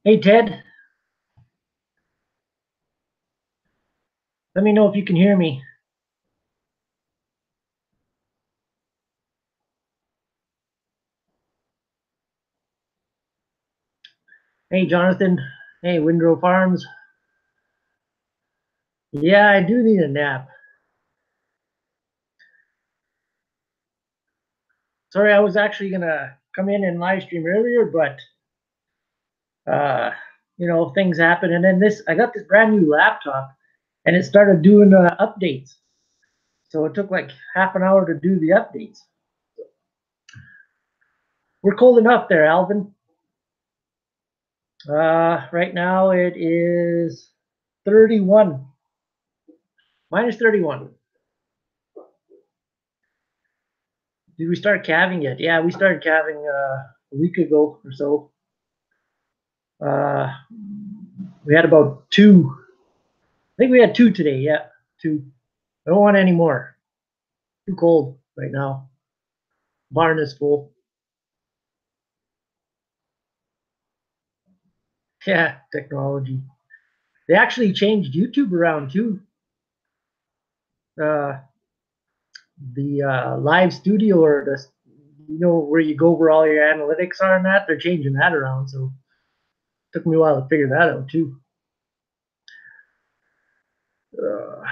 Hey, Ted, let me know if you can hear me. Hey, Jonathan. Hey, Windrow Farms. Yeah, I do need a nap. Sorry, I was actually gonna come in and live stream earlier, but uh, things happen. And then I got this brand new laptop, and it started doing updates. So it took like half an hour to do the updates. We're cold enough there, Alvin. Right now it is 31, minus 31. Did we start calving yet? Yeah, we started calving a week ago or so. Uh, we had about two. I think we had two today. Yeah, two. I don't want any more. Too cold right now. Barn is full. Yeah, technology. They actually changed YouTube around too. Uh, the live studio or the where you go where all your analytics are and that they're changing that around. So it took me a while to figure that out too. Uh,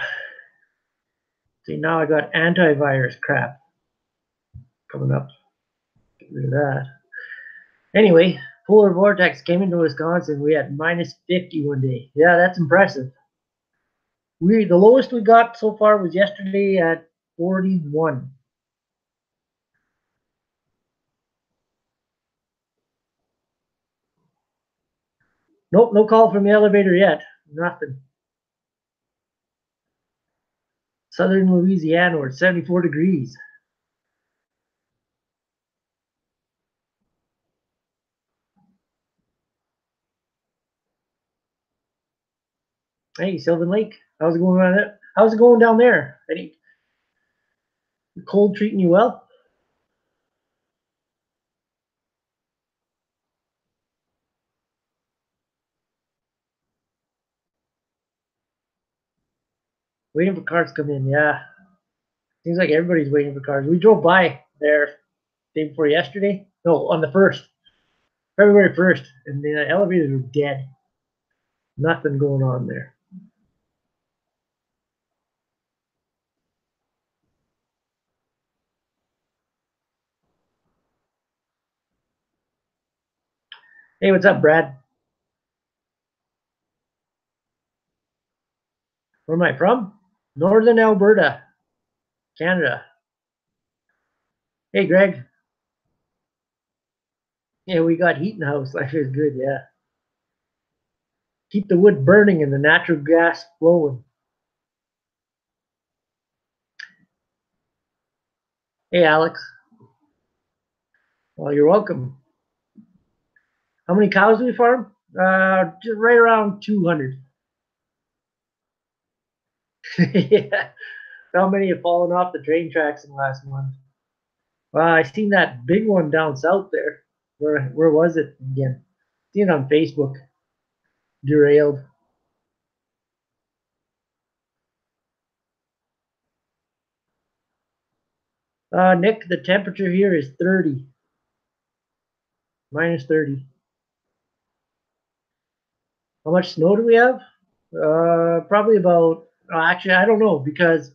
See, now I got antivirus crap coming up. Get rid of that. Anyway, polar vortex came into Wisconsin. We had minus 50 one day. Yeah, that's impressive. The lowest we got so far was yesterday at 41. Nope, no call from the elevator yet. Nothing. Southern Louisiana, we're at 74 degrees. Hey, Sylvan Lake, how's it going on there? How's it going down there? Any cold treating you well? Waiting for cars to come in. Yeah, seems like everybody's waiting for cars. We drove by there day before yesterday. No, on the first, February 1st, and the elevators were dead. Nothing going on there. Hey, what's up, Brad? Where am I from? Northern Alberta, Canada. Hey, Greg. Yeah, we got heat in the house. Life is good, yeah. Keep the wood burning and the natural gas flowing. Hey, Alex. Well, you're welcome. How many cows do we farm? Just right around 200. Yeah. How many have fallen off the train tracks in the last month? I seen that big one down south there. Where was it again? Seen it on Facebook. Derailed. Nick, the temperature here is 30, minus 30. How much snow do we have? Probably about. Actually, I don't know because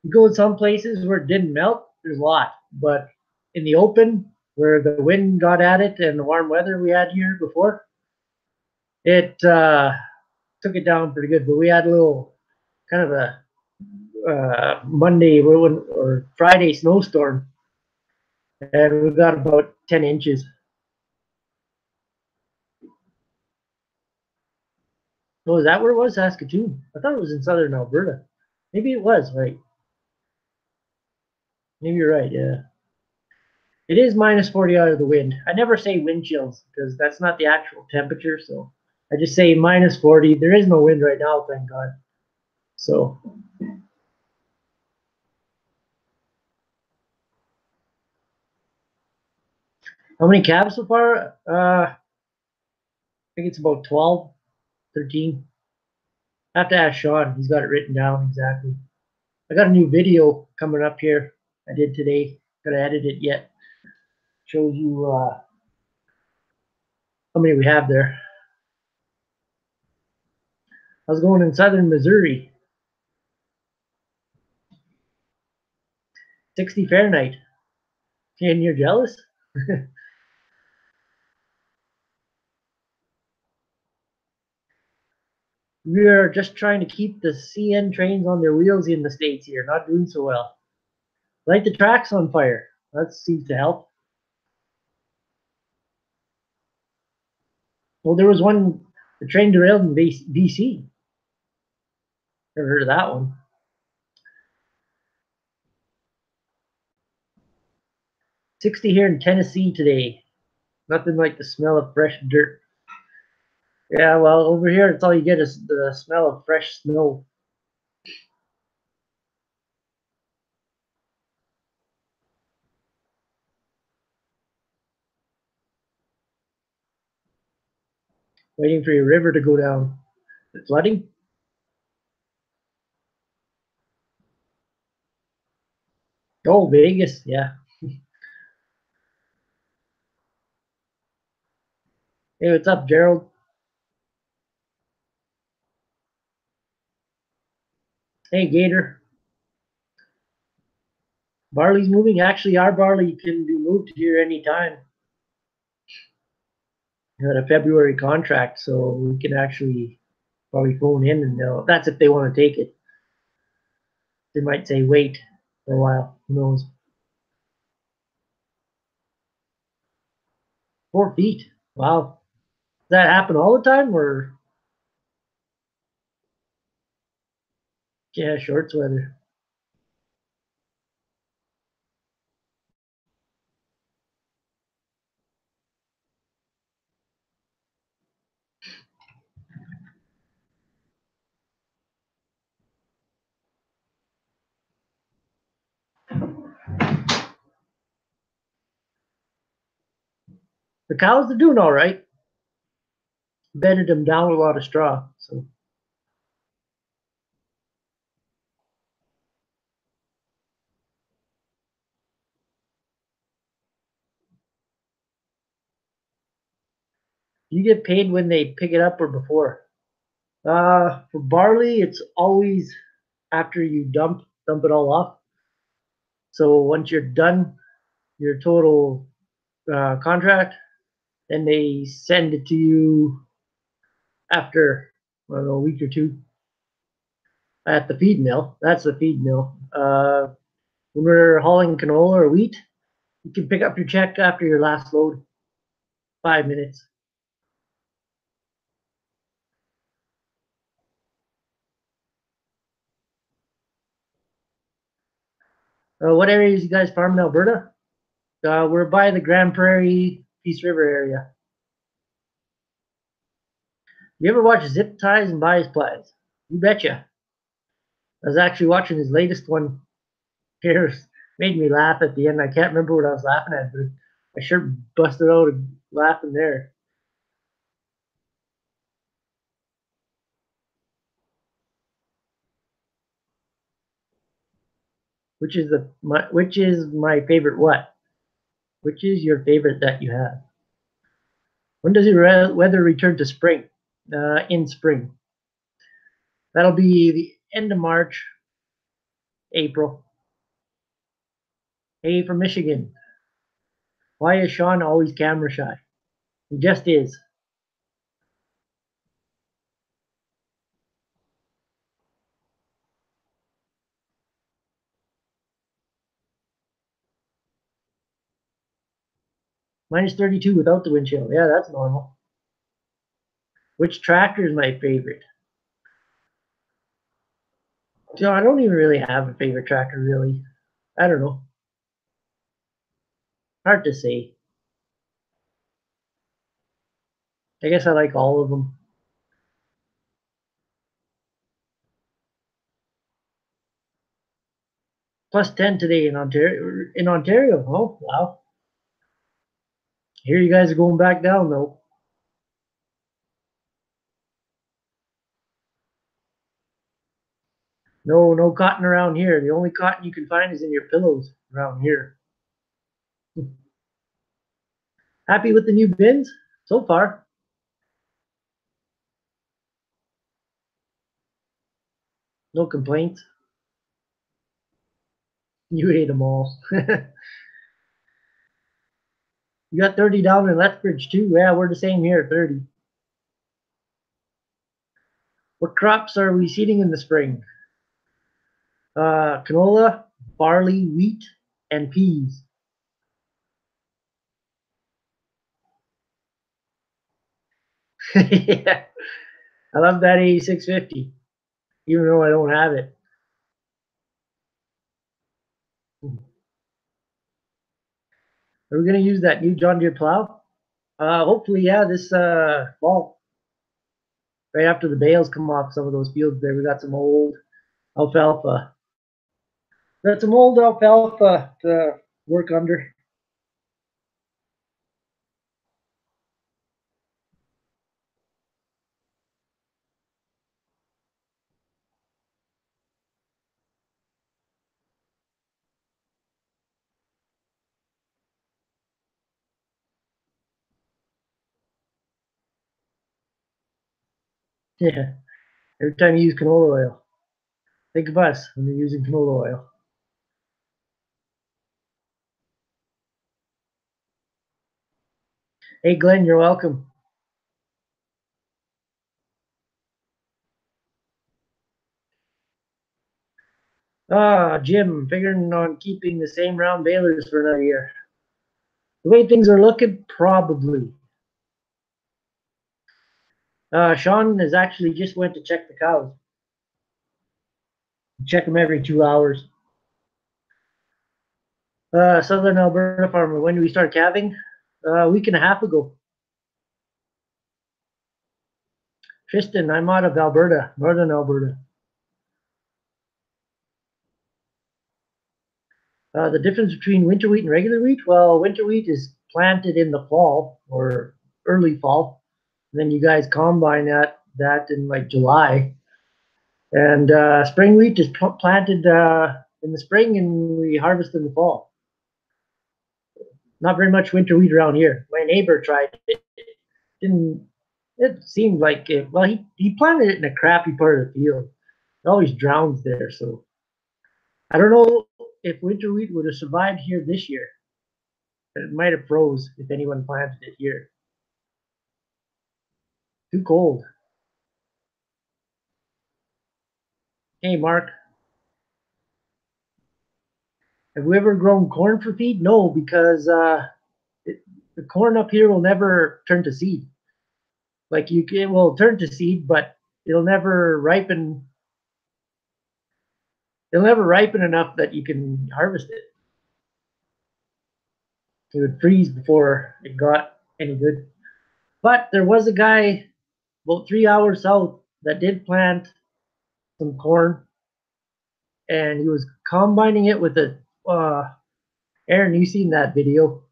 you go in some places where it didn't melt. There's a lot, but in the open where the wind got at it and the warm weather we had here before, it took it down pretty good. But we had a little kind of a Monday or Friday snowstorm, and we got about 10 inches. Oh, is that where it was? Saskatoon. I thought it was in southern Alberta. Maybe it was, right? Maybe you're right, yeah. It is minus 40 out of the wind. I never say wind chills because that's not the actual temperature. So I just say minus 40. There is no wind right now, thank God. So how many calves so far? think it's about 12, 13. I have to ask Sean. He's got it written down exactly. I got a new video coming up here. I did today. Gotta edit it yet. Shows you how many we have there. I was going in southern Missouri. 60 Fahrenheit. And you're jealous? We are just trying to keep the CN trains on their wheels in the States here. Not doing so well. Light the tracks on fire. That seems to help. Well, there was one, the train derailed in BC. Never heard of that one. 60 here in Tennessee today. Nothing like the smell of fresh dirt. Yeah, well, over here, it's all you get is the smell of fresh snow. Waiting for your river to go down. The flooding? Oh, Vegas, yeah. Hey, what's up, Gerald? Hey, Gator. Barley's moving. Actually, our barley can be moved here anytime. We got a February contract, so we can actually probably phone in and that's if they want to take it. They might say wait for a while. Who knows? 4 feet. Wow. Does that happen all the time or yeah, shorts weather? The cows are doing all right. Bedded them down with a lot of straw. So you get paid when they pick it up or before? For barley, it's always after you dump it all off. So once you're done your total contract, then they send it to you after I don't know, a week or two at the feed mill. That's the feed mill. When we're hauling canola or wheat, you can pick up your check after your last load. 5 minutes. What areas you guys farm in Alberta? We're by the Grand Prairie, Peace River area. You ever watch Zip Ties and Bias Plies? You betcha. I was actually watching his latest one. Here made me laugh at the end. I can't remember what I was laughing at, but I sure busted out laughing there. Which is my favorite what? Which is your favorite that you have? When does your weather return to spring? In spring. That'll be the end of March, April. Hey, from Michigan. Why is Sean always camera shy? He just is. Minus 32 without the windshield. Yeah, that's normal. Which tractor is my favorite? You know, I don't even really have a favorite tractor, really. I don't know. Hard to say. I guess I like all of them. Plus 10 today in Ontario. In Ontario. Oh, wow. Here you guys are going back down, though. No cotton around here. The only cotton you can find is in your pillows around here. Happy with the new bins so far? No complaints. You ate them all. You got 30 down in Lethbridge too. Yeah, we're the same here, 30. What crops are we seeding in the spring? Canola, barley, wheat, and peas. Yeah, I love that 8650, even though I don't have it. Are we going to use that new John Deere plow? Hopefully, yeah, this fall, right after the bales come off some of those fields there. We got some old alfalfa. Got some old alfalfa to work under. Yeah, every time you use canola oil, think of us when you're using canola oil. Hey, Glenn, you're welcome. Jim, figuring on keeping the same round balers for another year. The way things are looking, probably. Sean has actually just went to check the cows. Check them every 2 hours. Southern Alberta farmer. When do we start calving? A week and a half ago. Tristan, I'm out of Alberta, Northern Alberta. The difference between winter wheat and regular wheat? Well, winter wheat is planted in the fall or early fall. And then you guys combine that in like July. And spring wheat is planted in the spring and we harvest in the fall. Not very much winter wheat around here. My neighbor tried it. Didn't it seemed like it, well he planted it in a crappy part of the field. It always drowns there, so I don't know if winter wheat would have survived here this year. It might have froze if anyone planted it here. Too cold. Hey Mark, have we ever grown corn for feed? No, because it, the corn up here will never turn to seed. Like it will turn to seed, but it'll never ripen. It'll never ripen enough that you can harvest it. It would freeze before it got any good. But there was a guy about 3 hours south that did plant some corn, and he was combining it with a. Aaron, you seen that video?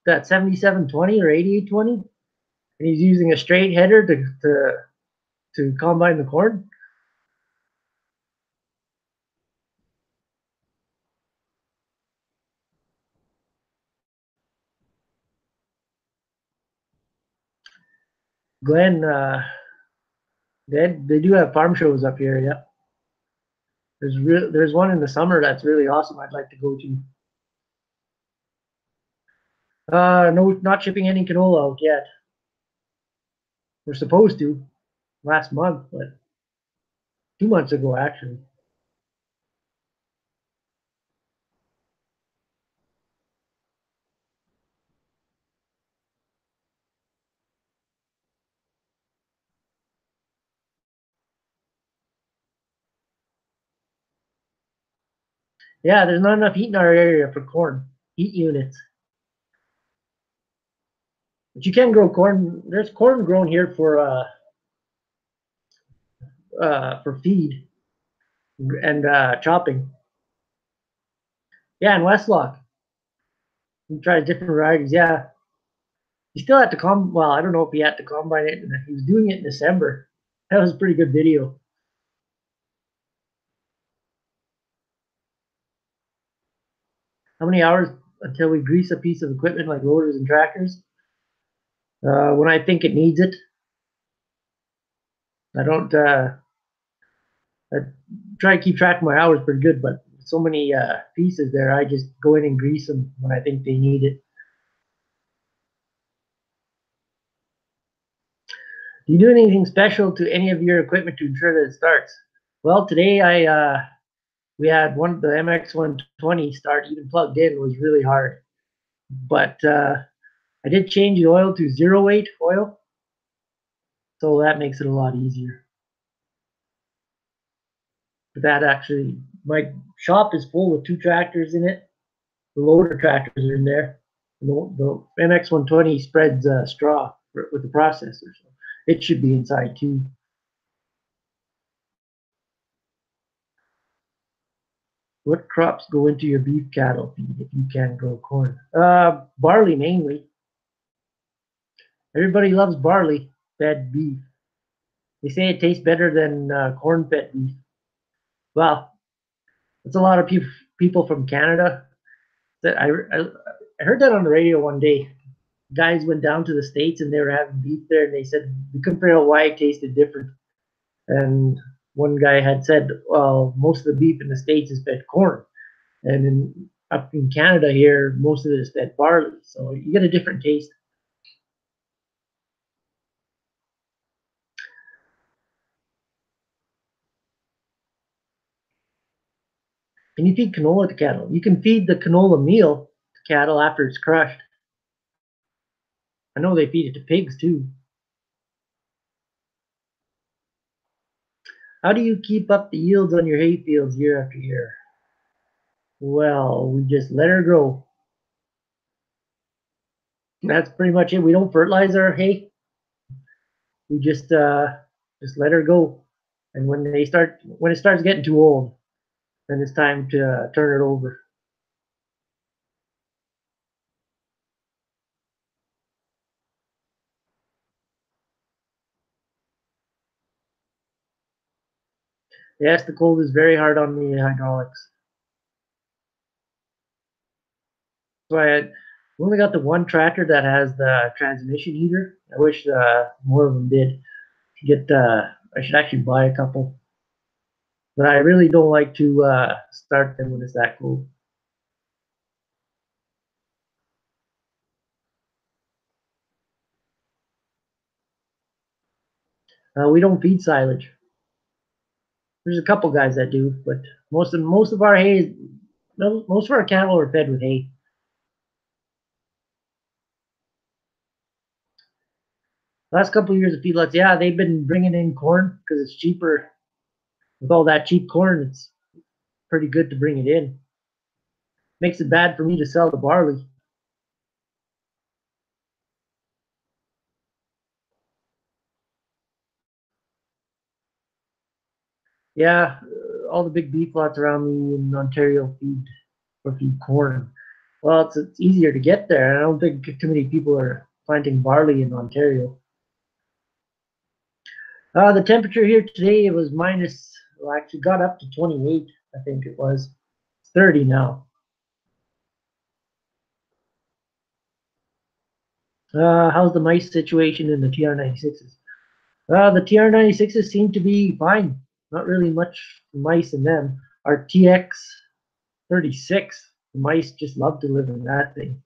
That 7720 or 8820, and he's using a straight header to combine the corn. Glenn, they do have farm shows up here. Yeah, there's one in the summer that's really awesome. I'd like to go to. No, not shipping any canola out yet. We're supposed to last month, but 2 months ago actually. Yeah, there's not enough heat in our area for corn heat units. But you can grow corn. There's corn grown here for feed and chopping. Yeah, in Westlock, we tried different varieties. Yeah, he still had to well, I don't know if he had to combine it. He was doing it in December. That was a pretty good video. how many hours until we grease a piece of equipment like loaders and tractors? When I think it needs it. I don't. I try to keep track of my hours pretty good, but so many pieces there, I just go in and grease them when I think they need it. Do you do anything special to any of your equipment to ensure that it starts? Well, today we had the MX 120 start even plugged in. It was really hard, but I did change the oil to 0 weight oil, so that makes it a lot easier. But that actually, my shop is full with 2 tractors in it. The loader tractors are in there. The MX 120 spreads straw with the processor, so it should be inside too. What crops go into your beef cattle feed if you can't grow corn? Barley mainly. Everybody loves barley fed beef. They say it tastes better than corn fed beef. Well, it's a lot of people from Canada. That I heard that on the radio one day. Guys went down to the States and they were having beef there, and they said we couldn't figure out why it tasted different. And one guy had said, well, most of the beef in the States is fed corn. And up in Canada here, most of it is fed barley. So you get a different taste. And you feed canola to cattle. You can feed the canola meal to cattle after it's crushed. I know they feed it to pigs too. How do you keep up the yields on your hay fields year after year? Well, we just let her grow. That's pretty much it. We don't fertilize our hay. We just let her go. And when it starts getting too old, then it's time to turn it over. Yes, the cold is very hard on the hydraulics. So we only got the one tractor that has the transmission heater. I wish more of them did. I should actually buy a couple, but I really don't like to start them when it's that cold. We don't feed silage. There's a couple guys that do, but most of our hay, most of our cattle are fed with hay. Last couple of years of feedlots, yeah, they've been bringing in corn because it's cheaper. With all that cheap corn, it's pretty good to bring it in. Makes it bad for me to sell the barley. Yeah, all the big beef lots around me in Ontario feed corn. Well, it's easier to get there. I don't think too many people are planting barley in Ontario. The temperature here today, it was minus, well, actually got up to 28, I think it was. It's 30 now. How's the mice situation in the TR96s? The TR96s seem to be fine. Not really much mice in them. Our TX36, the mice just love to live in that thing.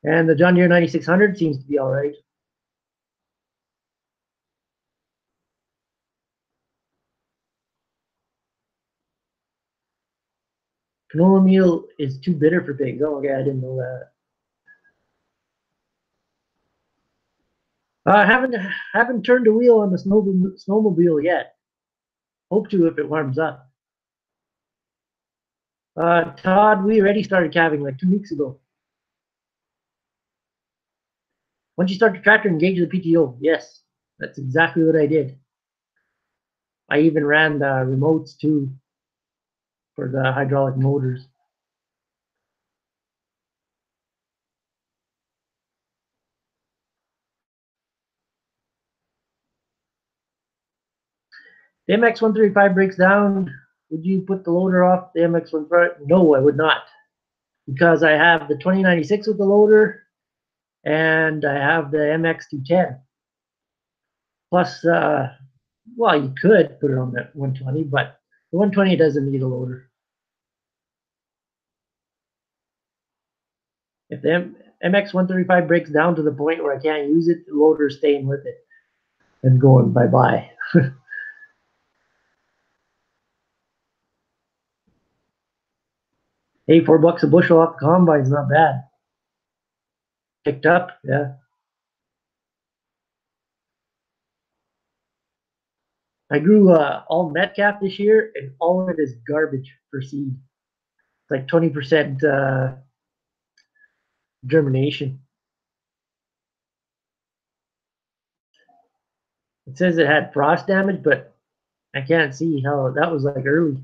And the John Deere 9600 seems to be all right. Canola meal is too bitter for pigs. Oh, okay, I didn't know that. I haven't turned the wheel on the snowmobile yet. Hope to if it warms up. Todd, we already started calving like 2 weeks ago. Once you start the tractor, engage the PTO. Yes, that's exactly what I did. I even ran the remotes too for the hydraulic motors. The MX135 breaks down. Would you put the loader off the MX135? No, I would not. because I have the 2096 with the loader and I have the MX210. Plus, well, you could put it on the 120, but the 120 doesn't need a loader. If the MX135 breaks down to the point where I can't use it, the loader's staying with it and going bye-bye. Hey, $4 a bushel off the combine's not bad. Picked up, yeah. I grew all Metcalf this year, and all of it is garbage for seed. It's like 20% germination. It says it had frost damage, but I can't see how that was like early.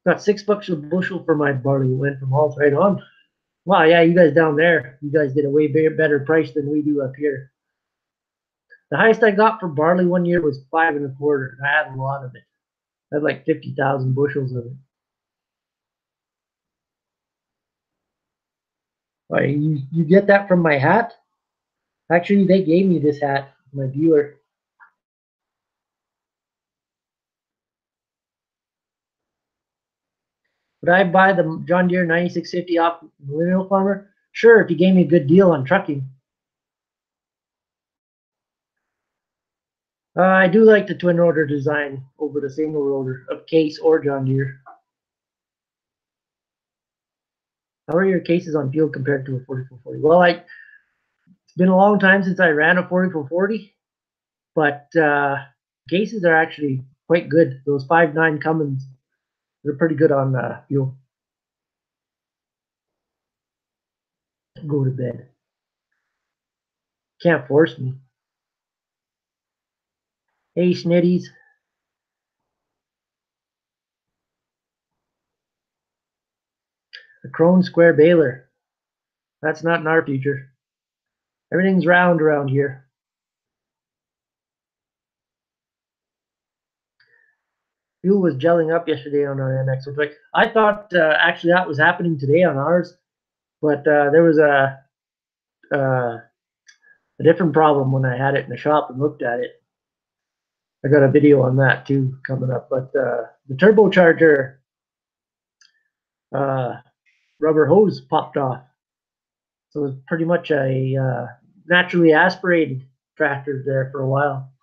Got $6 a bushel for my barley. Went from halt right on. Wow, yeah, you guys down there, you guys get a way better price than we do up here. The highest I got for barley one year was 5.25. I had a lot of it. I had like 50,000 bushels of it. You get that from my hat? Actually, they gave me this hat, my dealer. Would I buy the John Deere 9650 off Millennial Farmer? Sure, if you gave me a good deal on trucking. I do like the twin rotor design over the single rotor of Case or John Deere. How are your cases on field compared to a 4440? Well, it's been a long time since I ran a 4440, but cases are actually quite good. Those 5.9 Cummins, they're pretty good on fuel. Go to bed. Can't force me. Hey, Schnitties. The Crone Square Baler. That's not in our future. Everything's round around here. Fuel was gelling up yesterday on our MX. I thought actually that was happening today on ours, but there was a different problem when I had it in the shop and looked at it. I got a video on that too coming up. But the turbocharger rubber hose popped off. So it was pretty much a naturally aspirated tractor there for a while.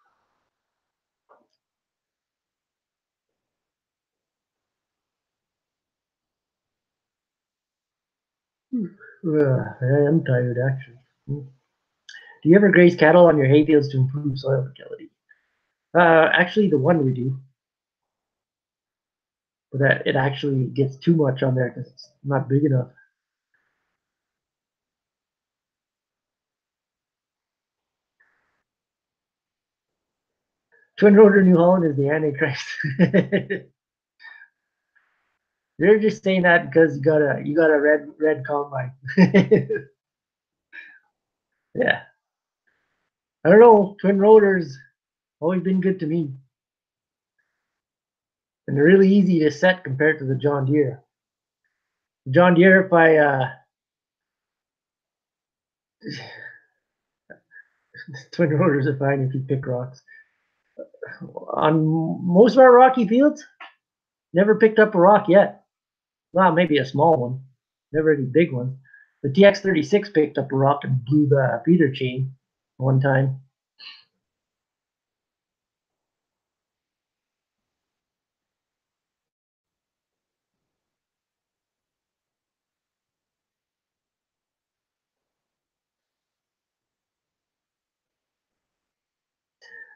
I am tired actually. Do you ever graze cattle on your hayfields to improve soil fertility? Actually, the one we do. But that it actually gets too much on there because it's not big enough. Twin rotor New Holland is the Antichrist. You're just saying that because you got a red combine. Yeah. I don't know. Twin rotors always been good to me. And they're really easy to set compared to the John Deere. John Deere, if I twin rotors are fine if you pick rocks. On most of our rocky fields, never picked up a rock yet. Well, maybe a small one, never any big one. The TX36 picked up a rock and blew the feeder chain one time.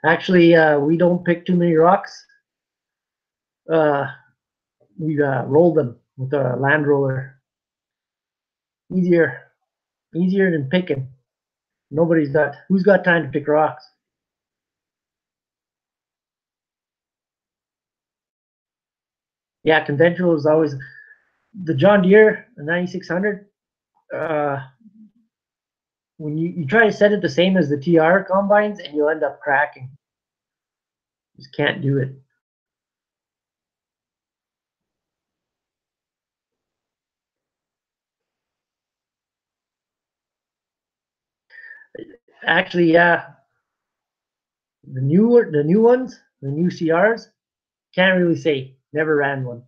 Actually, we don't pick too many rocks. We roll them with a land roller. Easier than picking. Who's got time to pick rocks? Yeah, conventional is always the John Deere, the 9600. When you try to set it the same as the TR combines, and you'll end up cracking. Just can't do it. Actually, yeah, the new ones, the new CRs, can't really say. Never ran one.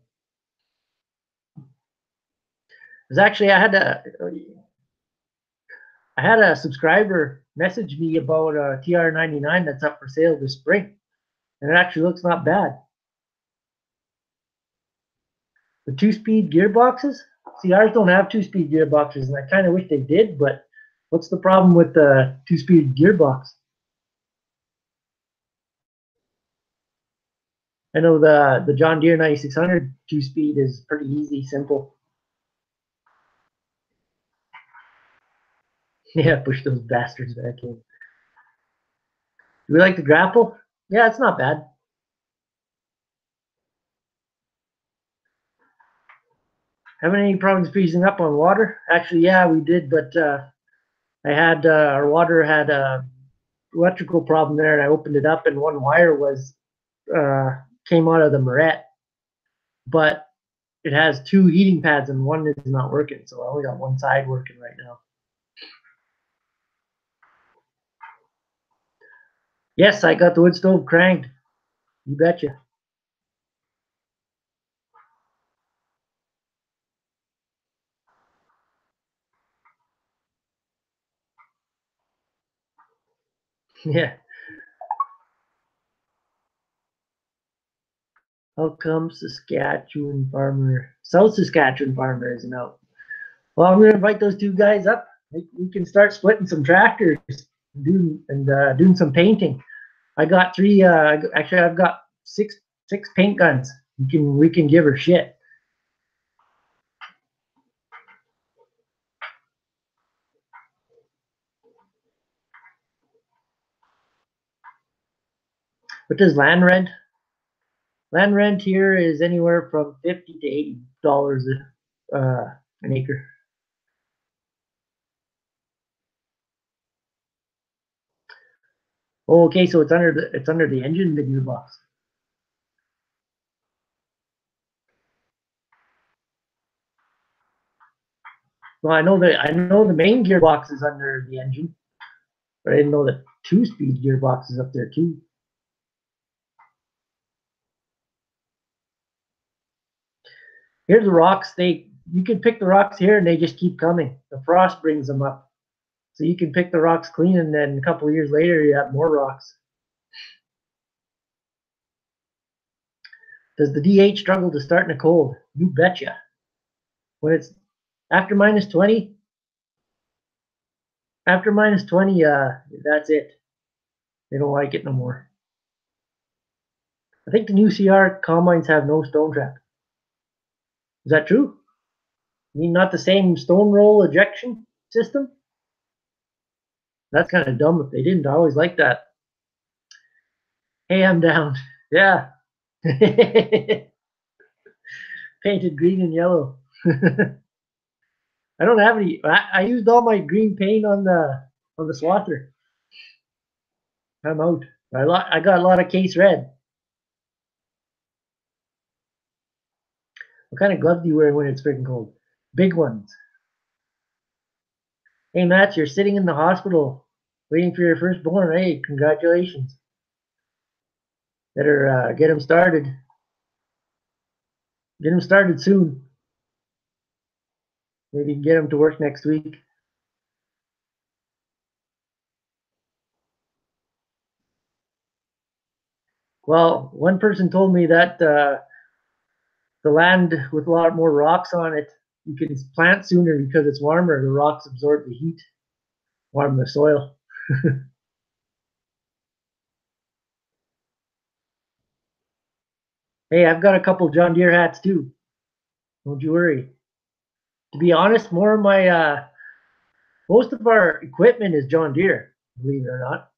Because actually, I had a subscriber message me about a TR99 that's up for sale this spring, and it actually looks not bad. The two-speed gearboxes, CRs don't have two-speed gearboxes, and I kind of wish they did. But what's the problem with the two-speed gearbox? I know the John Deere 9600 two-speed is pretty easy, simple. Yeah, push those bastards back in. Do we like the grapple? Yeah, it's not bad. Having any problems freezing up on water? Actually, yeah, we did, but I had our water had a electrical problem there, and I opened it up, and one wire was came out of the Moret, but it has two heating pads, and one is not working, so I only got one side working right now. Yes, I got the wood stove cranked. You betcha. Yeah. How come South Saskatchewan farmer isn't out? Well, I'm going to invite those two guys up. We can start splitting some tractors, doing some painting. I got three. Actually, I've got six paint guns. We can give her shit. What does land rent? Land rent here is anywhere from $50 to $80 an acre. Oh, okay, so it's under the engine, the gearbox. Well, I know the main gearbox is under the engine, but I didn't know that two-speed gearbox is up there too. Here's the rocks. You can pick the rocks here, and they just keep coming. The frost brings them up, so you can pick the rocks clean, and then a couple of years later, you have more rocks. Does the D8 struggle to start in the cold? You betcha. When it's after minus 20, that's it. They don't like it no more. I think the new CR combines have no stone trap. Is that true? I mean, not the same stone roll ejection system? That's kind of dumb if they didn't. I always like that. Hey, I'm down. Yeah. Painted green and yellow. I don't have any. I used all my green paint on the swather. I'm out. I got a lot of case red. What kind of gloves do you wear when it's freaking cold? Big ones. Hey, Matt, you're sitting in the hospital waiting for your firstborn. Hey, congratulations. Better get him started. Get him started soon. Maybe get him to work next week. Well, one person told me that the land with a lot more rocks on it, you can plant sooner because it's warmer. The rocks absorb the heat, warm the soil. Hey, I've got a couple John Deere hats too. Don't you worry. To be honest, most of our equipment is John Deere, believe it or not.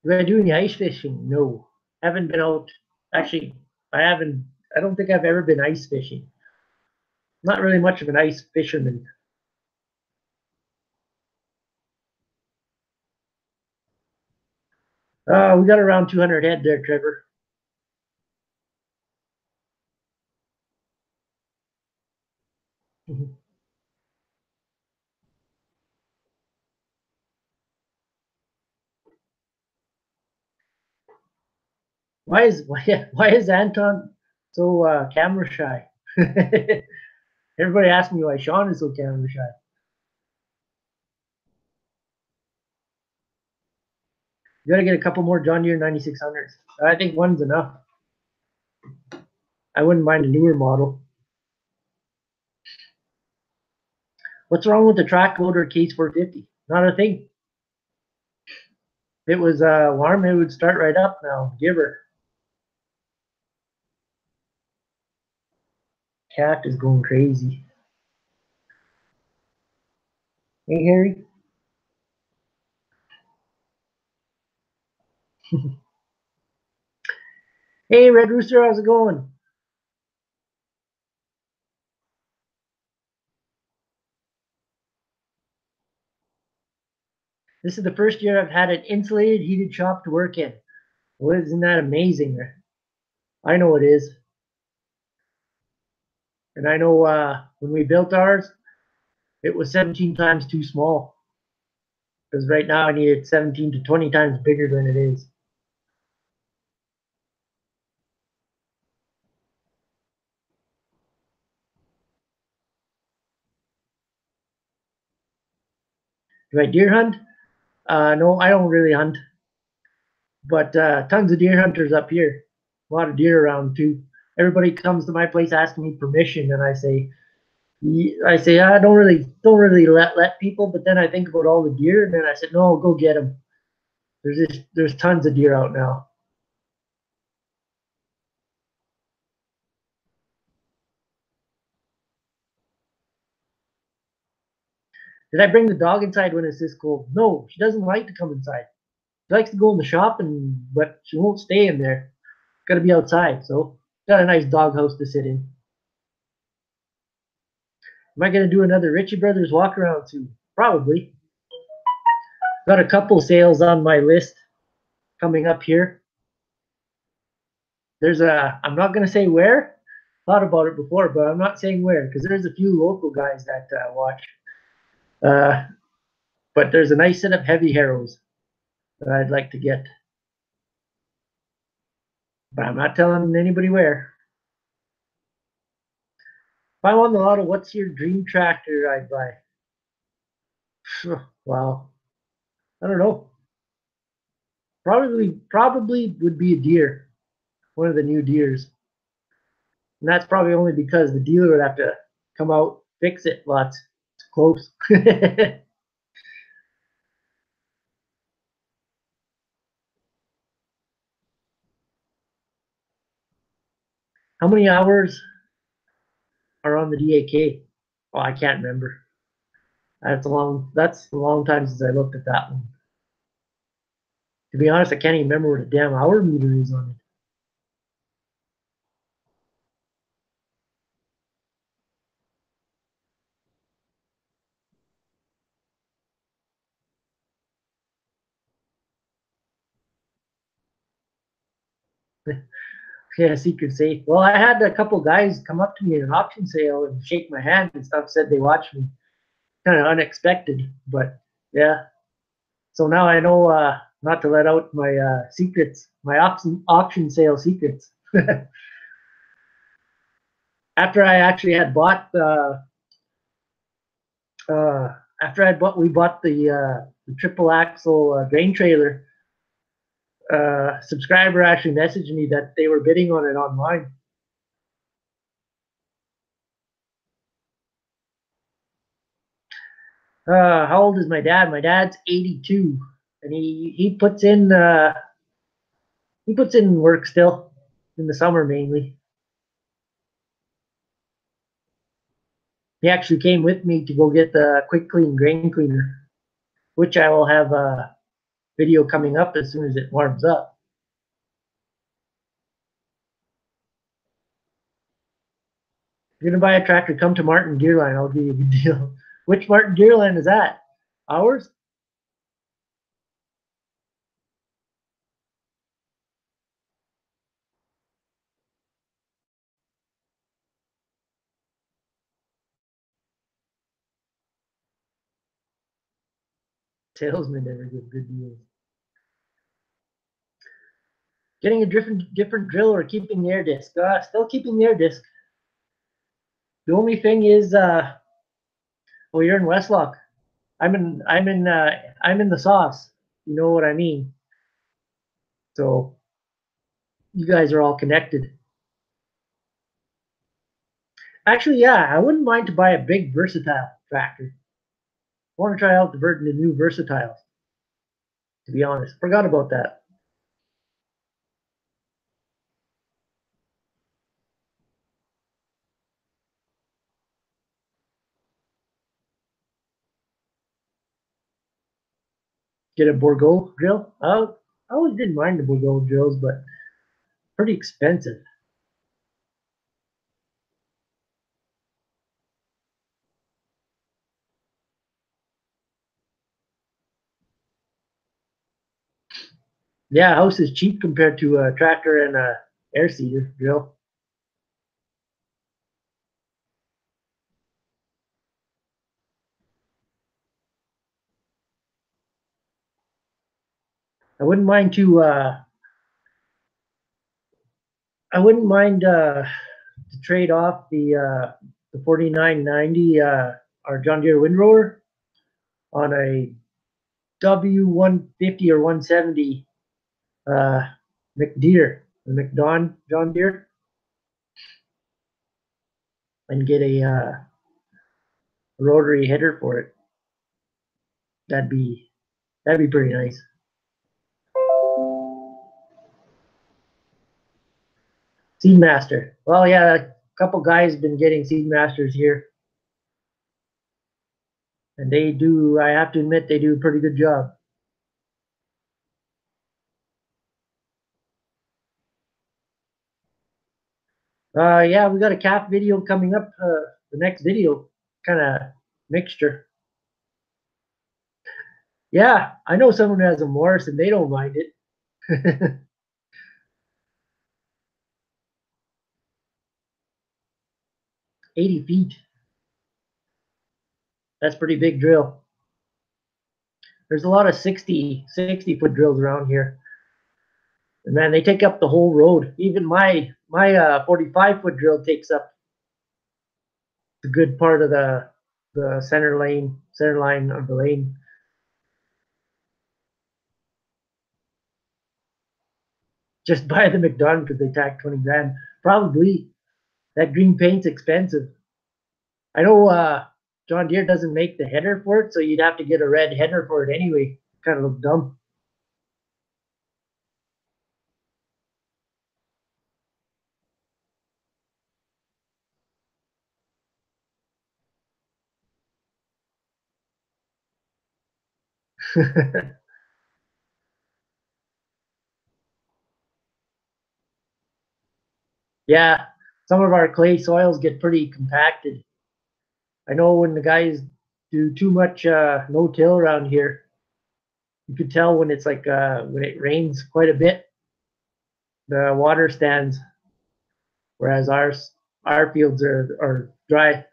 Do I do any ice fishing? No. Haven't been out. Actually, I haven't. I don't think I've ever been ice fishing. Not really much of an ice fisherman. We got around 200 head there, Trevor. Why is Anton so camera shy? Everybody asks me why Sean is so camera shy. You gotta get a couple more John Deere 9600s. I think one's enough. I wouldn't mind a newer model. What's wrong with the track loader case 450? Not a thing. If it was warm, it would start right up now. Give her. Cat is going crazy. Hey, Harry. Hey, Red Rooster, how's it going? This is the first year I've had an insulated, heated shop to work in. Well, isn't that amazing? I know it is. And I know when we built ours, it was 17 times too small. Because right now I need it 17 to 20 times bigger than it is. Do I deer hunt? No, I don't really hunt. But tons of deer hunters up here. A lot of deer around too. Everybody comes to my place asking me permission, and I don't really let people. But then I think about all the deer, and then I said, no, go get them. There's tons of deer out now. Did I bring the dog inside when it's this cold? No, she doesn't like to come inside. She likes to go in the shop, but she won't stay in there. Got to be outside. So got a nice dog house to sit in. Am I gonna do another Ritchie Brothers walk around soon? Probably. Got a couple sales on my list coming up here. I'm not gonna say where. Thought about it before, but I'm not saying where because there's a few local guys that watch. Uh, but there's a nice set of heavy harrows that I'd like to get. But I'm not telling anybody where. If I won the lotto, what's your dream tractor I'd buy? Wow. I don't know. Probably would be a deer. One of the new deers. And that's probably only because the dealer would have to come out, fix it lots. It's close. How many hours are on the DAK? Oh, I can't remember. That's a long time since I looked at that one. To be honest, I can't even remember what a damn hour meter is on it. Yeah, secret safe. Well, I had a couple guys come up to me at an auction sale and shake my hand and stuff, said they watched me. Kind of unexpected, but yeah. So now I know not to let out my secrets, my auction sale secrets. After I actually had bought after we bought the triple axle grain trailer. Subscriber actually messaged me that they were bidding on it online. How old is my dad? My dad's 82, and he puts in work still in the summer mainly. He actually came with me to go get the quick clean grain cleaner, which I will have a video coming up as soon as it warms up. If you're gonna buy a tractor, come to Martin Deerline. I'll give you a good deal. Which Martin Deerline is that? Ours? Salesmen never give good deals. Getting a different drill or keeping the air disc. Still keeping the air disc. The only thing is, well, you're in Westlock. I'm in the sauce. You know what I mean? So you guys are all connected. Actually, yeah, I wouldn't mind to buy a big versatile tractor. I want to try out the new versatiles. To be honest, forgot about that. Get a Bourgault drill. I always didn't mind the Bourgault drills, but pretty expensive. Yeah, house is cheap compared to a tractor and a air seeder drill. I wouldn't mind to. I wouldn't mind to trade off the 4990 our John Deere windrower on a W150 or 170 uh, McDeere, the McDon John Deere, and get a rotary header for it. That'd be that'd be pretty nice. Seedmaster. Well, yeah, a couple guys been getting Seedmasters here, and they do. I have to admit, they do a pretty good job. Yeah, we got a calf video coming up. The next video, kind of mixture. Yeah, I know someone who has a Morris and they don't mind it. 80 feet. That's pretty big drill. There's a lot of 60 foot drills around here. And man, they take up the whole road. Even my 45-foot drill takes up the good part of the center line of the lane. Just buy the McDon because they tack 20 grand. Probably that green paint's expensive. I know John Deere doesn't make the header for it, so you'd have to get a red header for it anyway. Kind of look dumb. Yeah, some of our clay soils get pretty compacted. I know when the guys do too much no-till around here, you could tell when it's like when it rains quite a bit, the water stands, whereas our fields are dry.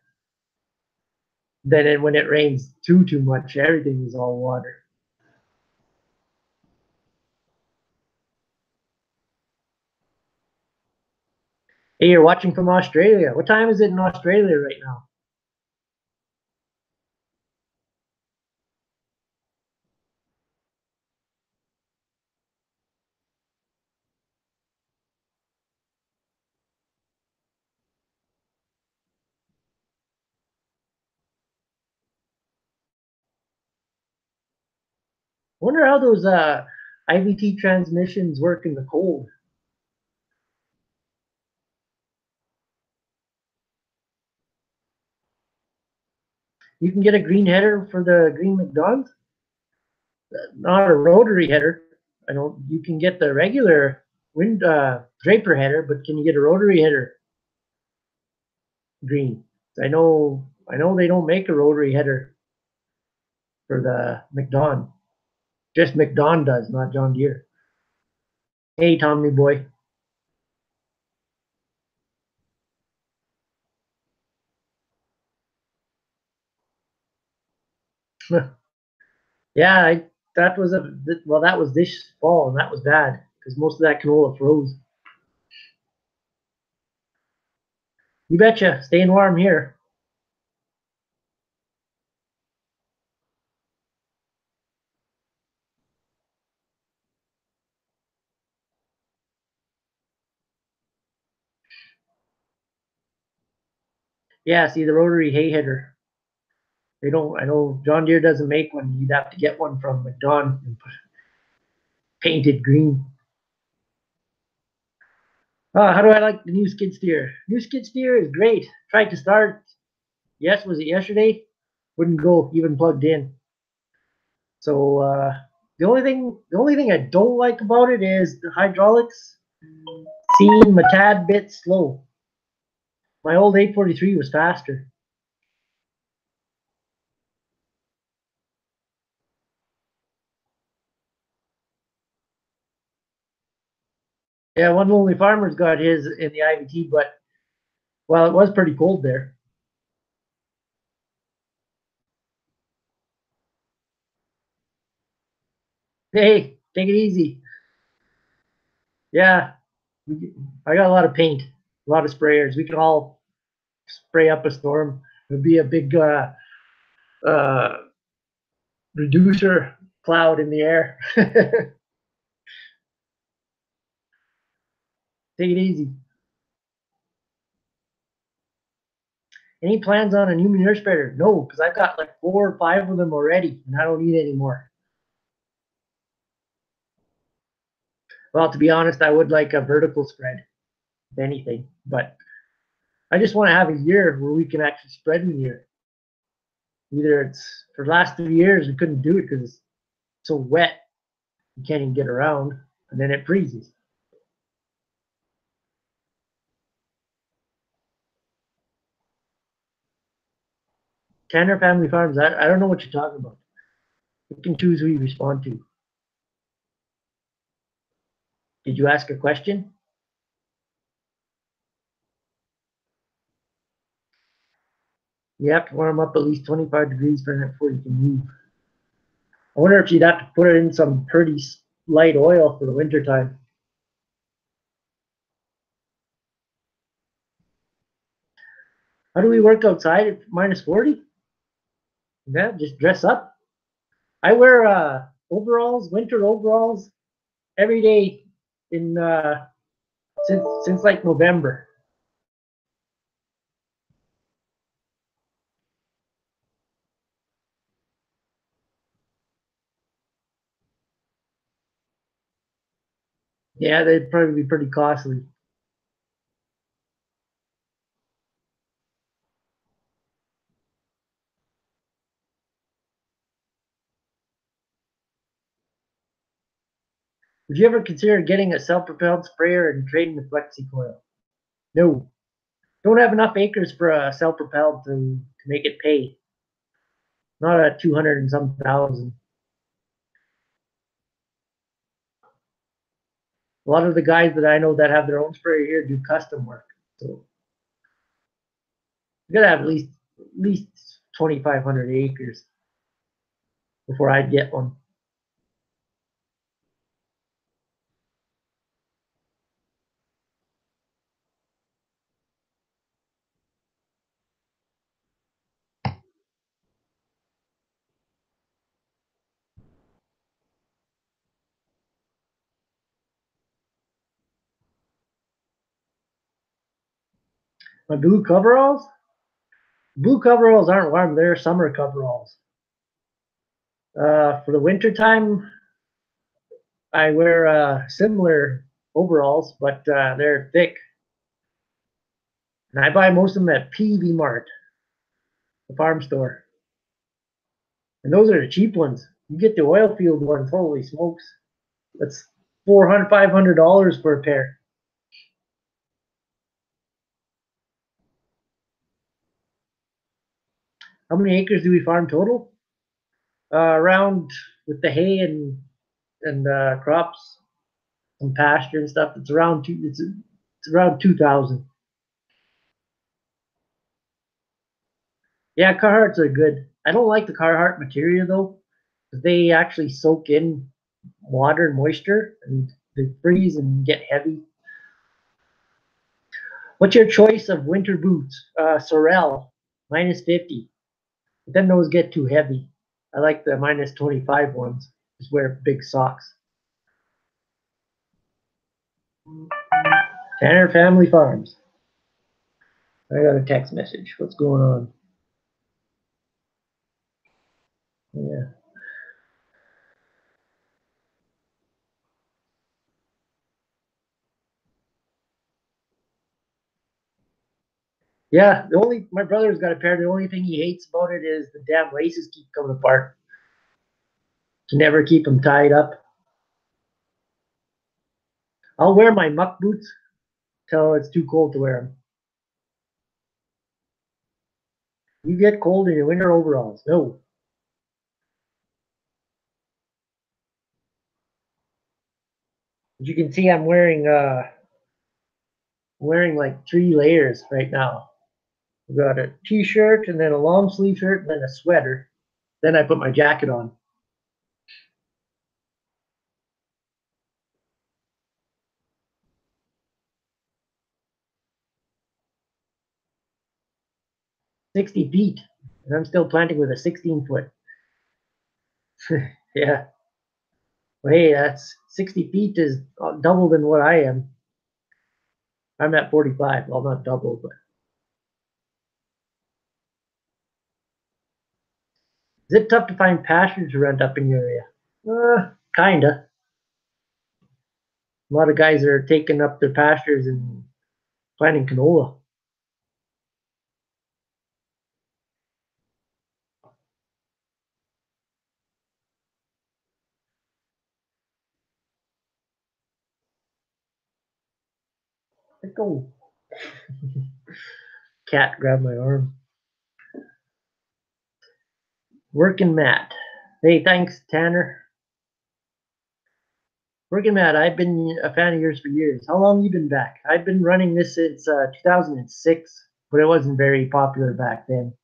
Then when it rains too much, everything is all water. Hey, you're watching from Australia. What time is it in Australia right now? Wonder how those IVT transmissions work in the cold. You can get a green header for the green McDonald's, not a rotary header. I don't. You can get the regular wind Draper header, but can you get a rotary header green? I know. I know they don't make a rotary header for the McDon. Just McDon does, not John Deere. Hey, Tommy boy. Yeah, that was that was this fall, and that was bad because most of that canola froze. You betcha, staying warm here. Yeah, see the rotary hay header. They don't. I know John Deere doesn't make one. You'd have to get one from McDon and painted green. How do I like the new skid steer? New skid steer is great. Tried to start. Yes, was it yesterday? Wouldn't go even plugged in. So the only thing I don't like about it is the hydraulics seem a tad bit slow. My old 843 was faster. Yeah, one lonely farmer's got his in the IVT, but well, it was pretty cold there. Hey, take it easy. Yeah, I got a lot of paint, a lot of sprayers. We can all spray up a storm. It'd be a big uh, reducer cloud in the air. Take it easy. Any plans on a new manure spreader? No, because I've got like 4 or 5 of them already, and I don't need any more. Well, to be honest, I would like a vertical spread, if anything, but I just want to have a year where we can actually spread manure. Either it's for the last 3 years we couldn't do it because it's so wet you can't even get around, and then it freezes. Tanner Family Farms, I don't know what you're talking about. You can choose who you respond to. Did you ask a question? You have to warm up at least 25 degrees Fahrenheit before you can move. I wonder if you'd have to put it in some pretty light oil for the winter time. How do we work outside at minus 40? Yeah, just dress up. I wear overalls, winter overalls, every day in since like November. Yeah, they'd probably be pretty costly. Would you ever consider getting a self-propelled sprayer and trading the flexi coil? No, don't have enough acres for a self-propelled to make it pay. Not at 200 and some thousand. A lot of the guys that I know that have their own sprayer here do custom work. So you gotta have at least 2,500 acres before I'd get one. My blue coveralls aren't warm. They're summer coveralls. For the winter time, I wear similar overalls, but they're thick. And I buy most of them at Peavey Mart, the farm store. And those are the cheap ones. You get the oil field ones, holy smokes. That's $400, $500 for a pair. How many acres do we farm total? Around with the hay and crops and pasture and stuff. It's around it's around 2,000. Yeah, Carhartts are good. I don't like the Carhartt material though. because they actually soak in water and moisture and they freeze and get heavy. What's your choice of winter boots? Sorel, -50. But then those get too heavy. I like the -25 ones. Just wear big socks. Tanner Family Farms. I got a text message. What's going on? Yeah. Yeah, the only my brother's got a pair. The only thing he hates about it is the damn laces keep coming apart. Can never keep them tied up. I'll wear my muck boots till it's too cold to wear them. You get cold in your winter overalls. No. As you can see, I'm wearing like 3 layers right now. I've got a t-shirt and then a long sleeve shirt and then a sweater. Then I put my jacket on. $60 and I'm still planting with a 16 foot. Yeah. Well, hey, that's 60 feet is double than what I am. I'm at 45. Well, not double, but is it tough to find pastures to rent up in your area? Kinda. A lot of guys are taking up their pastures and planting canola. Let go. Cat grabbed my arm. Working Matt. Hey, thanks, Tanner. Working Matt, I've been a fan of yours for years. How long you been back? I've been running this since 2006, but it wasn't very popular back then.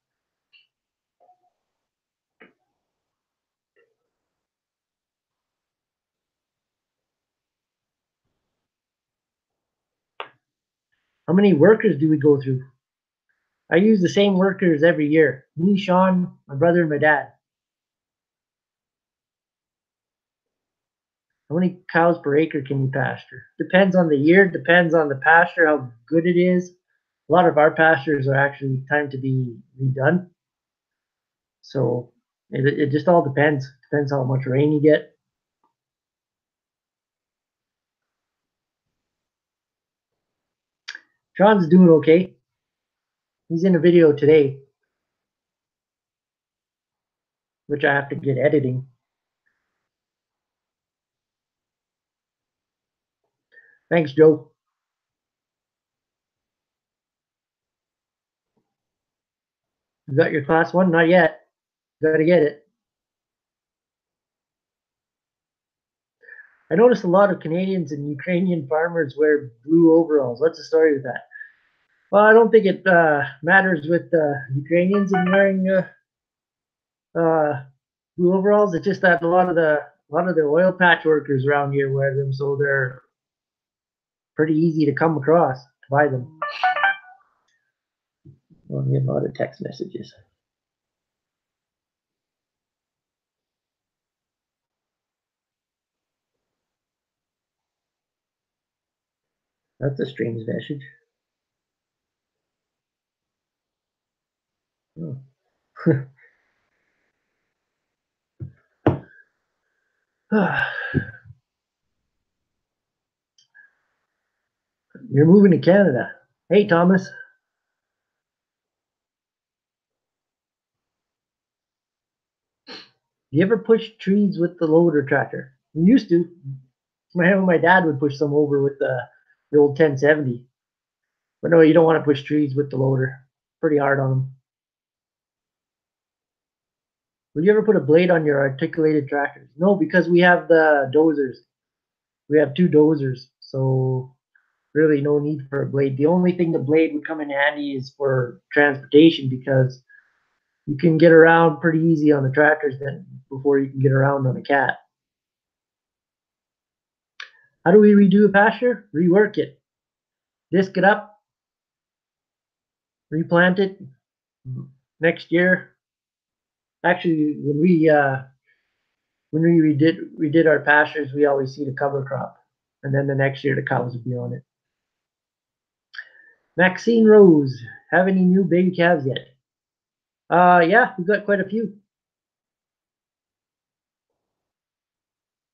How many workers do we go through? I use the same workers every year. Me, Sean, my brother, and my dad. How many cows per acre can you pasture? Depends on the year, depends on the pasture, how good it is. A lot of our pastures are actually time to be redone. So it just all depends. Depends how much rain you get. Sean's doing okay. He's in a video today, which I have to get editing. Thanks, Joe. You got your class one? Not yet. Gotta get it. I noticed a lot of Canadians and Ukrainian farmers wear blue overalls. What's the story with that? Well, I don't think it matters with Ukrainians and wearing uh, blue overalls. It's just that a lot of the oil patch workers around here wear them, so they're pretty easy to come across to buy them. Well, I get a lot of text messages. That's a strange message. Oh. You're moving to Canada. Hey, Thomas. You ever push trees with the loader tractor? You used to. My dad would push some over with the old 1070. But no, you don't want to push trees with the loader. Pretty hard on them. Would you ever put a blade on your articulated tractors? No, because we have the dozers. We have 2 dozers, so really no need for a blade. The only thing the blade would come in handy is for transportation because You can get around pretty easy on the tractors then before you can get around on a cat. How do we redo a pasture? Rework it. Disc it up, replant it next year. Actually, when we redid our pastures, we always see the cover crop, and then the next year the cows would be on it. Maxine Rose, have any new baby calves yet? Yeah, we've got quite a few.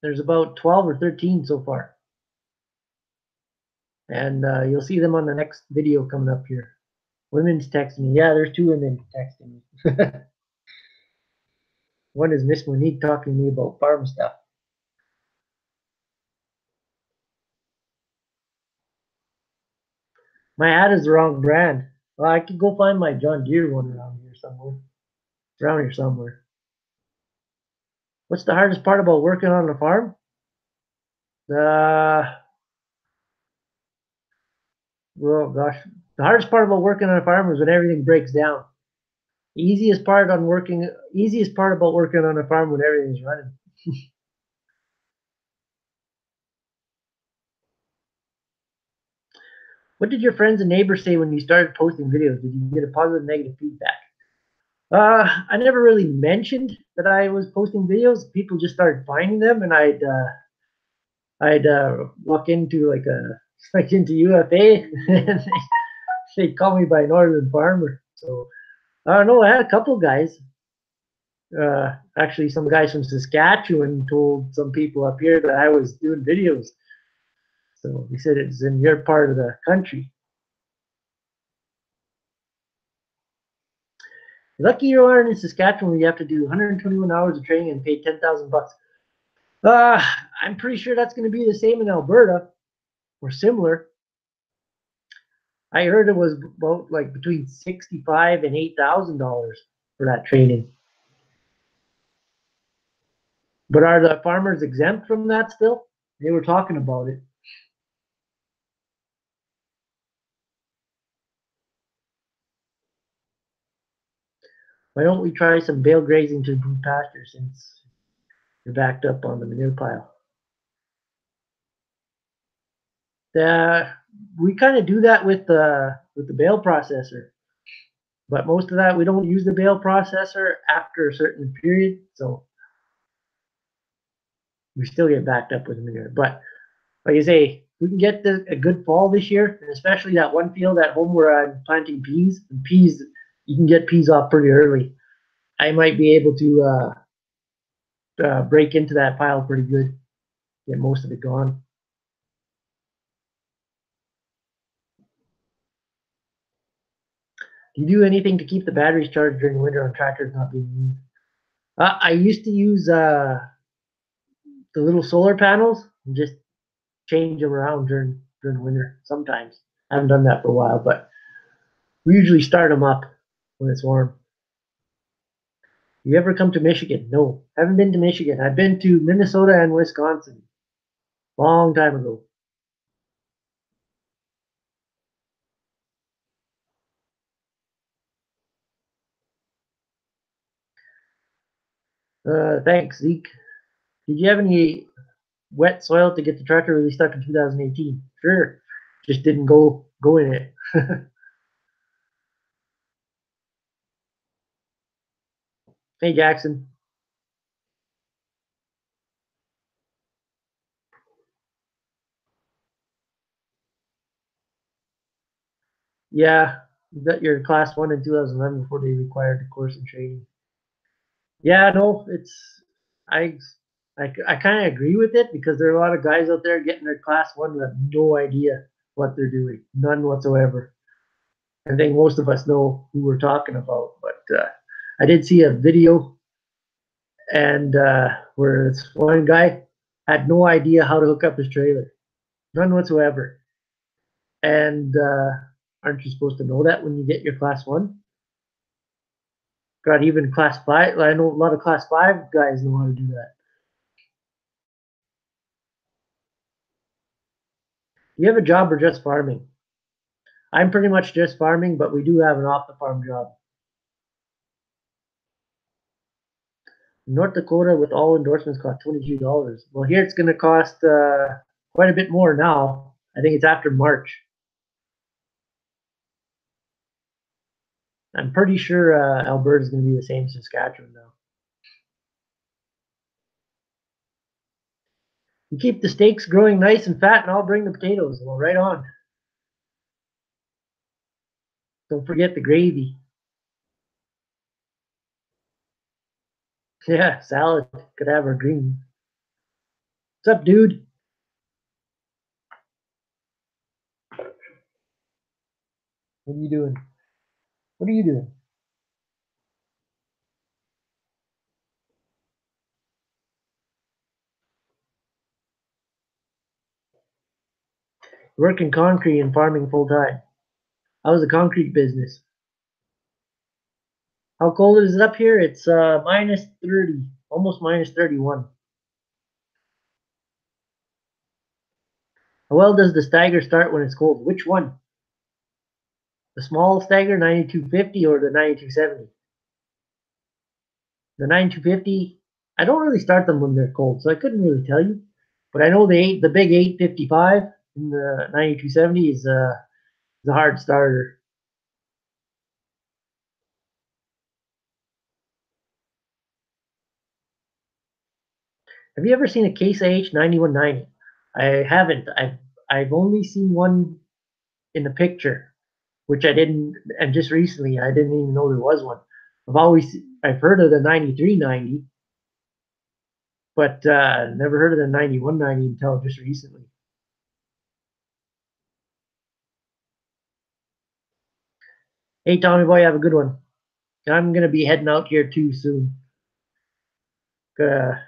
There's about 12 or 13 so far. And you'll see them on the next video coming up here. Women's texting me. Yeah, there's 2 women texting me. One is Miss Monique talking to me about farm stuff. My ad is the wrong brand. Well, I could go find my John Deere one around here somewhere. It's around here somewhere. What's the hardest part about working on the farm? Uh, well, gosh, the hardest part about working on a farm is when everything breaks down. The easiest part about working on a farm when everything's running. What did your friends and neighbors say when you started posting videos? Did you get a positive, negative feedback? I never really mentioned that I was posting videos. People just started finding them, and I'd walk into like into UFA, and they'd call me by Northern Farmer. So I don't know. I had a couple guys. Actually, some guys from Saskatchewan told some people up here that I was doing videos. So he said it's in your part of the country. Lucky you aren't in Saskatchewan where you have to do 121 hours of training and pay 10,000 bucks. Uh, I'm pretty sure that's going to be the same in Alberta or similar. I heard it was about like between 65 and $8,000 for that training. But are the farmers exempt from that still? They were talking about it. Why don't we try some bale grazing to improve pasture since you're backed up on the manure pile? Uh, we kind of do that with the bale processor, but most of that we don't use the bale processor after a certain period, so we still get backed up with manure. But like I say, we can get a good fall this year, and especially that one field at home where I'm planting peas. And peas, you can get peas off pretty early. I might be able to break into that pile pretty good, get most of it gone. Do you do anything to keep the batteries charged during winter on tractors not being used? I used to use the little solar panels and just change them around during the winter. Sometimes I haven't done that for a while, but we usually start them up when it's warm. You ever come to Michigan? No, haven't been to Michigan. I've been to Minnesota and Wisconsin, long time ago. Thanks, Zeke. Did you have any wet soil to get the tractor really stuck in 2018? Sure, just didn't go in it. Hey, Jackson. Yeah, you got your class one in 2011 before they required the course and training. Yeah, no, I I kind of agree with it because there are a lot of guys out there getting their class one who have no idea what they're doing, none whatsoever. I think most of us know who we're talking about, but I did see a video and where this one guy had no idea how to hook up his trailer, none whatsoever. And aren't you supposed to know that when you get your class one? God, even class five. I know a lot of class five guys know how to do that. Do you have a job or just farming? I'm pretty much just farming, but we do have an off the farm job. North Dakota with all endorsements cost $22. Well, here it's going to cost quite a bit more now. I think it's after March. I'm pretty sure Alberta is going to be the same as Saskatchewan now. You keep the steaks growing nice and fat, and I'll bring the potatoes. Well, right on. Don't forget the gravy. Yeah, salad. Could have our green. What's up, dude? What are you doing? What are you doing? Working concrete and farming full time. How's the concrete business? How cold is it up here? It's minus 30, almost minus 31. How well does the stagger start when it's cold? Which one? The small stagger 9250 or the 9270? The 9250, I don't really start them when they're cold, so I couldn't really tell you. But I know the big 855 in the 9270 is a hard starter. Have you ever seen a Case IH 9190? I haven't. I've only seen one in the picture, which I didn't, and just recently I didn't even know there was one. I've heard of the 9390, but never heard of the 9190 until just recently. Hey Tommy boy, have a good one. I'm gonna be heading out here too soon. Gonna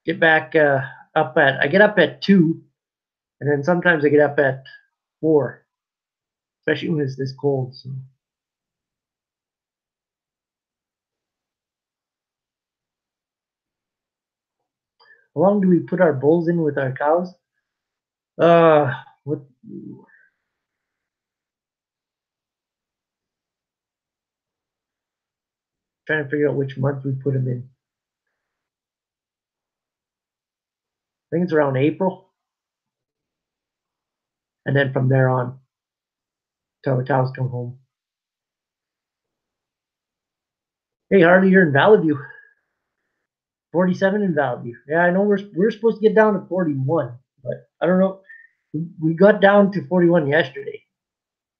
get back I get up at 2, and then sometimes I get up at 4, especially when it's this cold. So. How long do we put our bulls in with our cows? What? Trying to figure out which month we put them in. I think it's around April, and then from there on, till the cows come home. Hey Harley, you're in Valley View. 47 in Valley View. Yeah, I know we're supposed to get down to 41, but I don't know. We got down to 41 yesterday.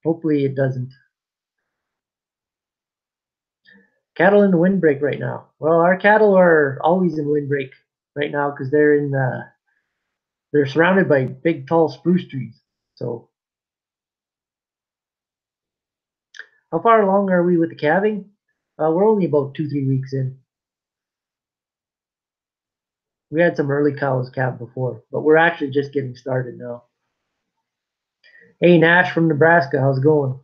Hopefully it doesn't. Cattle in the windbreak right now. Well, our cattle are always in windbreak right now because they're surrounded by big tall spruce trees. So how far along are we with the calving? We're only about 2-3 weeks in. We had some early cows calved before, but we're actually just getting started now. Hey Nash from Nebraska, how's it going?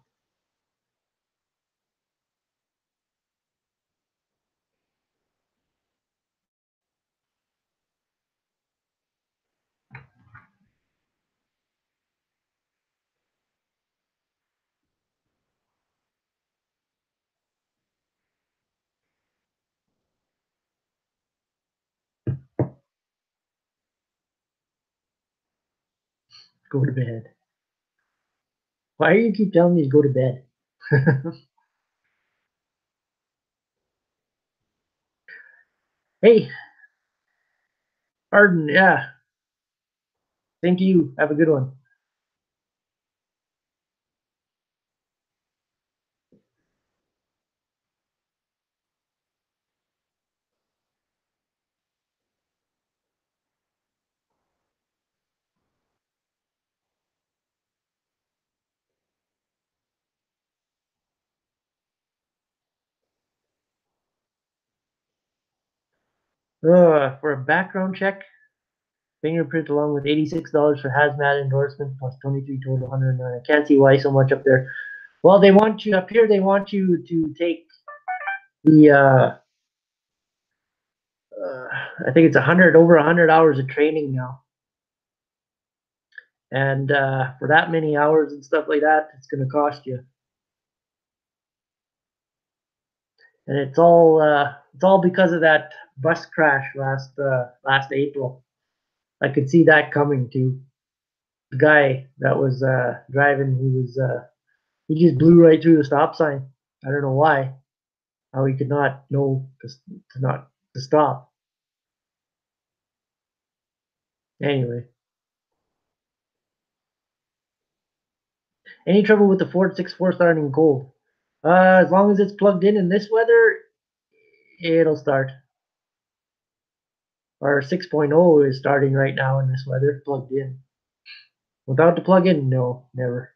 Go to bed. Why do you keep telling me to go to bed? Hey, Arden, yeah. Thank you. Have a good one. For a background check, fingerprint along with $86 for hazmat endorsement plus 23 total 109. I can't see why so much up there. Well, they want you up here. They want you to take the I think it's 100 over 100 hours of training now, and for that many hours and stuff like that, it's going to cost you. and it's all because of that bus crash last April. I could see that coming too. The guy that was driving, he just blew right through the stop sign. I don't know why. How he could not know to stop. Anyway, any trouble with the Ford 6.4 starting cold? As long as it's plugged in this weather, it'll start. Our 6.0 is starting right now in this weather, plugged in. Without the plug-in, no, never.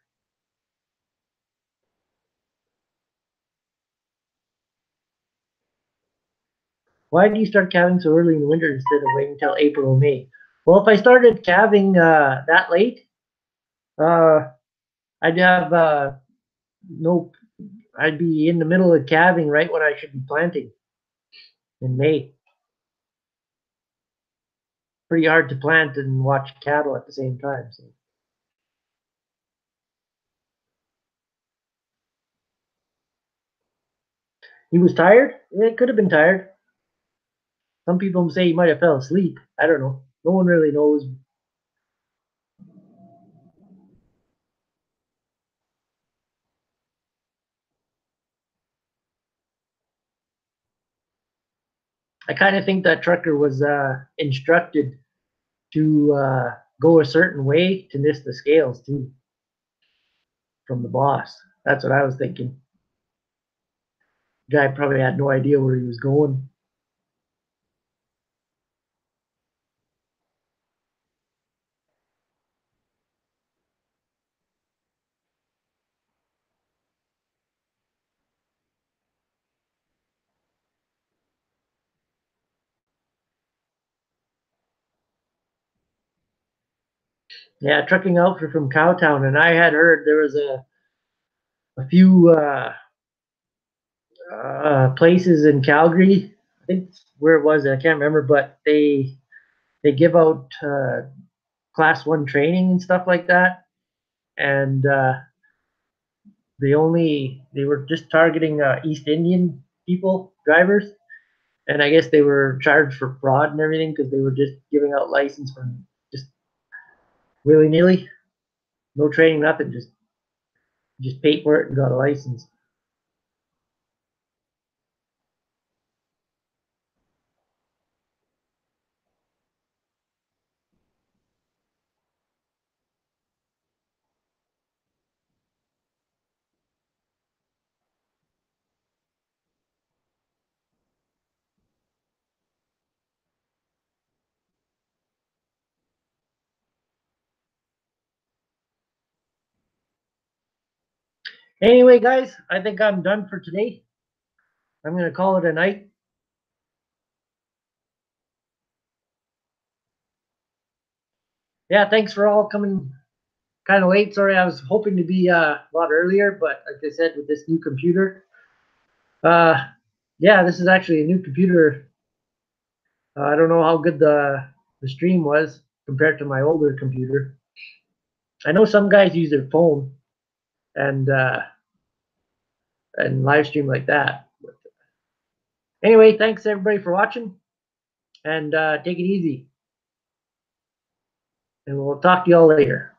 Why do you start calving so early in the winter instead of waiting until April or May? Well, if I started calving that late, uh, I'd have no. I'd be in the middle of calving right when I should be planting in May. Pretty hard to plant and watch cattle at the same time. So. He was tired. It could have been tired. Some people say he might have fell asleep. I don't know. No one really knows. I kind of think that trucker was instructed to go a certain way to miss the scales too from the boss. That's what I was thinking. Guy probably had no idea where he was going. Yeah, trucking outfit from Cowtown, and I had heard there was a few places in Calgary. I think where it was, I can't remember, but they give out class one training and stuff like that, and they were just targeting East Indian people drivers, and I guess they were charged for fraud and everything because they were just giving out license from just willy nilly, no training, nothing, just paid for it and got a license. Anyway, guys, I think I'm done for today. I'm gonna call it a night. Yeah, thanks for all coming kind of late. Sorry, I was hoping to be a lot earlier, but like I said, with this new computer, uh, yeah, this is actually a new computer. I don't know how good the stream was compared to my older computer. I know some guys use their phone and and live stream like that. Anyway, thanks everybody for watching, and take it easy. And we'll talk to y'all later.